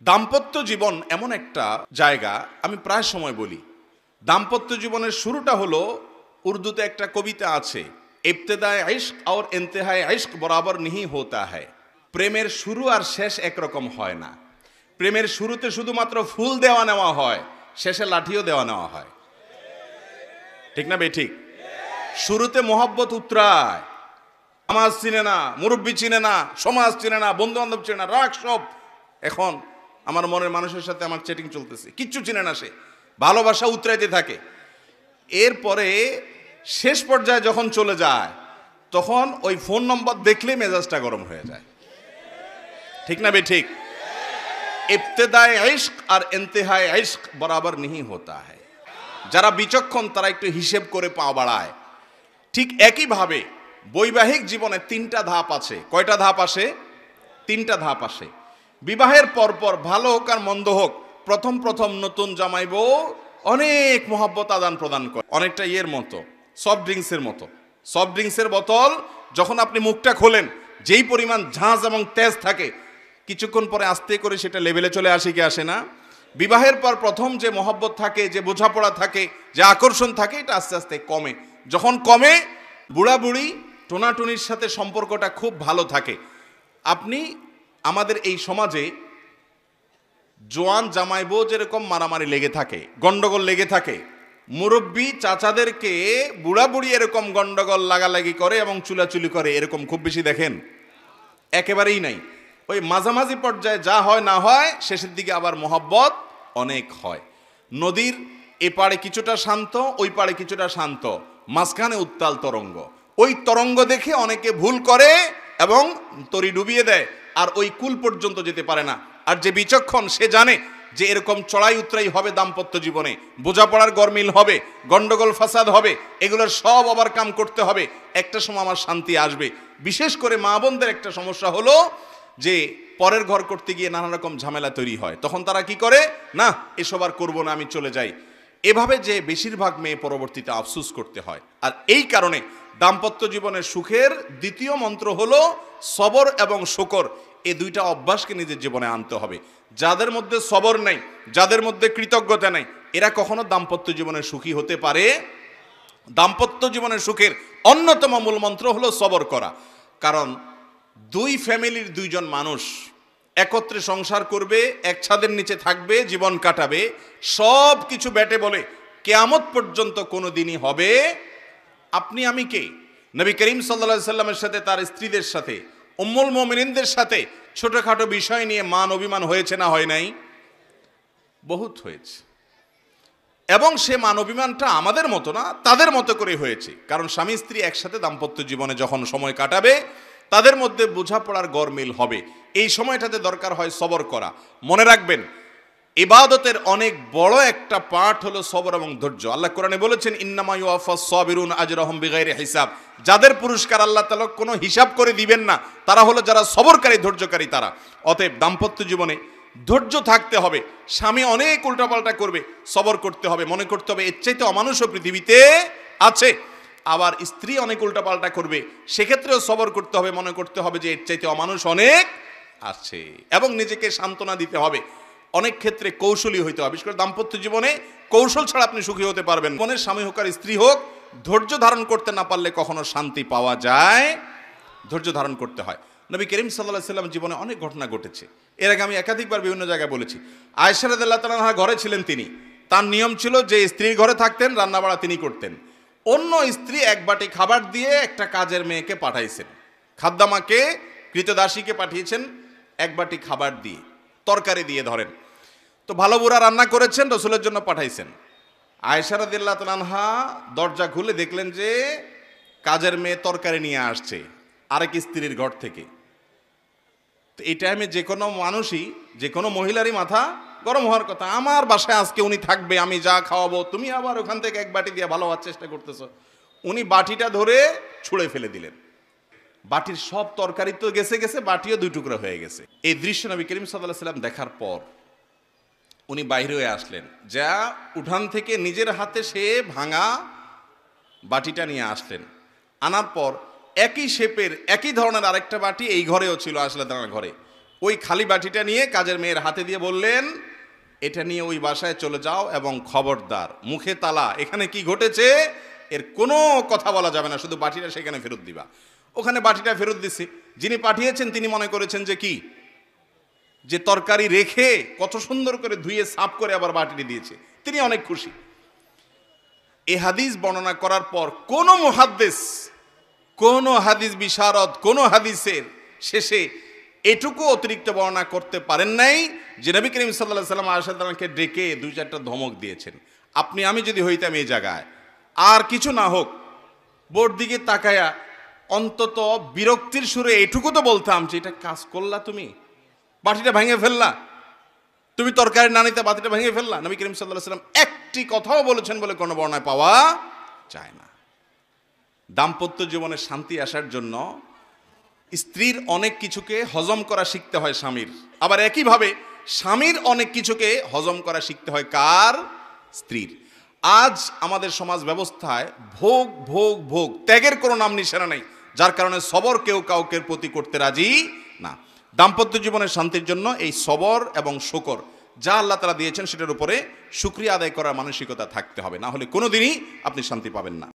দাম্পত্য জীবন এমন একটা জায়গা, আমি প্রায় সময় বলি, দাম্পত্য জীবনের শুরুটা হলো, উর্দুতে একটা কবিতা আছে, ইবতেদায়ে ইশক আর ইন্তেহায়ে ইশক বরাবর नहीं होता है। প্রেমের শুরু আর শেষ একরকম হয় না। প্রেমের শুরুতে শুধুমাত্র ফুল দেওয়া নেওয়া হয়, শেষে লাঠিও দেওয়া নেওয়া হয়। ঠিক না বেঠিক? শুরুতে মোহব্বত উতরায়, সমাজ চিনে না, মুরব্বী চিনে না, সমাজ চিনে না, বন্ধু বান্ধব চিনে না, রাগ সব। এখন আমার মনের মানুষের সাথে আমার চ্যাটিং চলতেছে, কিচ্ছু চিনে না, সে ভালোবাসা উতরাইতে থাকে। এরপরে শেষ পর্যায়ে যখন চলে যায়, তখন ওই ফোন নম্বর দেখলে মেজাজটা গরম হয়ে যায়। ঠিক না বেঠিক? ইবতেদায়ে ইশক আর ইন্তেহায়ে ইশক বরাবর नहीं होता है। যারা বিচক্ষণ তারা একটু হিসেব করে পা বাড়ায়। ঠিক একইভাবে বৈবাহিক জীবনে তিনটা ধাপ আছে। কয়টা ধাপ আসে? তিনটা ধাপ আসে। বিবাহের পরপর ভালো হোক আর মন্দ হোক, প্রথম প্রথম নতুন জামাই বউ অনেক মহব্বত আদান প্রদান করে, অনেকটা ইয়ের মতো, সফট ড্রিঙ্কসের মতো। সফট ড্রিঙ্কসের বোতল যখন আপনি মুখটা খোলেন, যেই পরিমাণ ঝাঁজ এবং তেজ থাকে, কিছুক্ষণ পরে আস্তে করে সেটা লেভেলে চলে আসে কি আসে না? বিবাহের পর প্রথম যে মহব্বত থাকে, যে বোঝাপড়া থাকে, যে আকর্ষণ থাকে, এটা আস্তে আস্তে কমে। যখন কমে, বুড়া বুড়ি টোনাটুনির সাথে সম্পর্কটা খুব ভালো থাকে। আপনি আমাদের এই সমাজে জোয়ান জামাই বউ যেরকম মারামারি লেগে থাকে, গন্ডগোল লেগে থাকে, মুরব্বী চাচাদেরকে বুড়া বুড়ি এরকম গন্ডগোল লাগালাগি করে এবং চুলাচুলি করে, এরকম খুব বেশি দেখেন? একেবারেই নাই। ওই মাঝামাঝি পর্যায়ে যা হয় না হয়, শেষের দিকে আবার মহব্বত অনেক হয়। নদীর এপারে কিছুটা শান্ত, ওই পারে কিছুটা শান্ত, মাঝখানে উত্তাল তরঙ্গ। ওই তরঙ্গ দেখে অনেকে ভুল করে এবং তরি ডুবিয়ে দেয়, আর ওই কুল পর্যন্ত যেতে পারে না। আর যে বিচক্ষণ, সে জানে যে এরকম চড়াই উতরাই হবে দাম্পত্য জীবনে, বোঝাপড়ার গরমিল হবে, গন্ডগোল ফাসাদ হবে, এগুলোর সব ওভারকাম করতে হবে। একটা সময় আমার শান্তি আসবে। বিশেষ করে মা বোনদের একটা সমস্যা হলো যে পরের ঘর করতে গিয়ে নানা রকম ঝামেলা তৈরি হয়। তখন তারা কি করে, না এসব আর করবো না, আমি চলে যাই। এভাবে যে বেশিরভাগ মেয়ে পরবর্তীতে আফসোস করতে হয়। আর এই কারণে দাম্পত্য জীবনের সুখের দ্বিতীয় মন্ত্র হলো সবর এবং শুকর। এই দুইটা অভ্যাসকে নিজের জীবনে আনতে হবে। যাদের মধ্যে সবর নেই, যাদের মধ্যে কৃতজ্ঞতা নেই, এরা কখনো দাম্পত্য জীবনে সুখী হতে পারে। দাম্পত্য জীবনের সুখের অন্যতম মূল মন্ত্র হলো সবর করা। কারণ দুই ফ্যামিলির দুইজন মানুষ একত্রে সংসার করবে, এক ছাদের নিচে থাকবে, জীবন কাটাবে, সব কিছু ব্যাটে বলে কিয়ামত পর্যন্ত কোনো দিনই হবে। আপনি আমি কে? নবী করিম সাল্লাল্লাহু আলাইহি সাল্লামের সাথে, তার স্ত্রীদের সাথে, উম্মুল মুমিনিনদের সাথে ছোটখাটো বিষয় নিয়ে মান অভিমান হয়েছে না হয় নাই? বহুত হয়েছে। এবং সে মান অভিমানটা আমাদের মতো না, তাদের মতো করে হয়েছে। কারণ স্বামী স্ত্রী একসাথে দাম্পত্য জীবনে যখন সময় কাটাবে, তাদের মধ্যে বোঝাপড়ার গরমিল হবে। এই সময়টাতে দরকার হয় সবর করা। মনে রাখবেন, ইবাদতের অনেক বড় একটা পার্ট হলো সবর এবং ধৈর্য। আল্লাহ কোরআনে বলেছেন, ইন্নামা ইউওয়াফাস সাবিরুন আজরাহুম বিগাইরি হিসাব। যাদের পুরস্কার আল্লাহ তাআলা কোনো হিসাব করে দিবেন না, তারা হলো যারা সবরকারী, ধৈর্যকারী তারা। অতএব দাম্পত্য জীবনে ধৈর্য থাকতে হবে। স্বামী অনেক উল্টাপাল্টা করবে, সবর করতে হবে। মনে করতে হবে এর চাইতে অমানুষও পৃথিবীতে আছে। আবার স্ত্রী অনেক উল্টাপাল্টা করবে, সেক্ষেত্রেও সবর করতে হবে। মনে করতে হবে যে এর চাইতে অমানুষ অনেক আছে, এবং নিজেকে সান্ত্বনা দিতে হবে। অনেক ক্ষেত্রে কৌশলী হইতে হবে। বিশেষ করে দাম্পত্য জীবনে কৌশল ছাড়া আপনি সুখী হতে পারবেন। মনের স্বামী হোক আর স্ত্রী হোক, ধৈর্য ধারণ করতে না পারলে কখনো শান্তি পাওয়া যায়। ধৈর্য ধারণ করতে হয়। নবী করিম সাল্লাল্লাহু আলাইহি সাল্লাম জীবনে অনেক ঘটনা ঘটেছে। এর আগে আমি একাধিকবার বিভিন্ন জায়গায় বলেছি। আয়েশা রাদিয়াল্লাহু তাআলা আনহা ঘরে ছিলেন, তিনি, তার নিয়ম ছিল যে স্ত্রীর ঘরে থাকতেন, রান্নাবাড়া তিনি করতেন। অন্য স্ত্রী এক বাটি খাবার দিয়ে একটা কাজের মেয়েকে পাঠাইছেন, খাদ্দামাকে, কৃতদাসীকে পাঠিয়েছেন এক বাটি খাবার দিয়ে, তরকারি দিয়ে ধরেন। তো ভালো বুড়া রান্না করেছেন, রসুলের জন্য পাঠাইছেন। আয়েশা রাদিয়াল্লাহু তাআলা আনহা দরজা খুলে দেখলেন যে কাজের মেয়ে তরকারি নিয়ে আসছে আরেক স্ত্রীর ঘর থেকে। তো এই টাইমে যে কোনো মানুষই, যে কোনো মহিলারই মাথা গরম হওয়ার কথা। আমার বাসায় আজকে উনি থাকবে, আমি যা খাওয়াবো, তুমি আবার ওখান থেকে এক বাটি দিয়ে ভালো হওয়ার চেষ্টা করতেছো। উনি বাটিটা ধরে ছুঁড়ে ফেলে দিলেন। বাটির সব তরকারি তো গেছে গেছে, বাটিও দুই টুকরা হয়ে গেছে। এই দৃশ্য নবী করিম সাল্লাল্লাহু আলাইহি সাল্লাম দেখার পর উনি বাইরে হয়ে আসলেন, যা উঠান থেকে নিজের হাতে সে ভাঙা বাটিটা নিয়ে আসলেন। আনার পর একই শেপের, একই ধরনের আরেকটা বাটি এই ঘরেও ছিল, আসলে তার ঘরে। ওই খালি বাটিটা নিয়ে কাজের মেয়ের হাতে দিয়ে বললেন, এটা নিয়ে ওই বাসায় চলে যাও এবং খবরদার মুখে তালা, এখানে কি ঘটেছে এর কোনো কথা বলা যাবে না, শুধু বাটিটা সেখানে ফেরত দিবা। ওখানে বাটিটা ফেরত দিছি। যিনি পাঠিয়েছেন তিনি মনে করেছেন যে কি, যে তরকারি রেখে কত সুন্দর করে ধুয়ে সাফ করে আবার বাটিটি দিয়েছে, তিনি অনেক খুশি। এই হাদিস বর্ণনা করার পর কোন মুহাদ্দিস, কোন হাদিস বিশারদ, কোন হাদিসের শেষে এটুকু অতিরিক্ত বর্ণনা করতে পারেন নাই যে নবী করিম সাল্লাল্লাহু আলাইহি ওয়াসাল্লাম আয়েশা রাদিয়াল্লাহু আনহাকে ডেকে দুই চারটা ধমক দিয়েছেন। আপনি আমি যদি হইতাম এই জায়গায়, আর কিছু না হোক বোর্ড দিকে তাকায়া অন্তত বিরক্তির সুরে এটুকু তো বলতাম যে এটা কাজ করলা, তুমি বাটিটা ভেঙে ফেললা, তুমি তরকারি না নিতে বাটিটা ভেঙে ফেললা। নবী করিম সাল্লাল্লাহু আলাইহি ওয়াসাল্লাম একটি কথাও বলেছেন বলে কোনো বর্ণনায় পাওয়া যায় না। দাম্পত্য জীবনে শান্তি আসার জন্য স্ত্রীর অনেক কিছুকে হজম করা শিখতে হয় স্বামীর, আবার একইভাবে স্বামীর অনেক কিছুকে হজম করা শিখতে হয় কার? স্ত্রীর। আজ আমাদের সমাজ ব্যবস্থায় ভোগ ভোগ ভোগ, ত্যাগের কোনো নাম নিশানা নেই, যার কারণে সবর কেউ কাউকে প্রতি করতে রাজি না। দাম্পত্য জীবনের শান্তির জন্য এই সবর এবং শুকর যা আল্লাহ তাআলা দিয়েছেন সেটার উপরে শুকরিয়া আদায় করার মানসিকতা থাকতে হবে, না হলে কোনোদিনই আপনি শান্তি পাবেন না।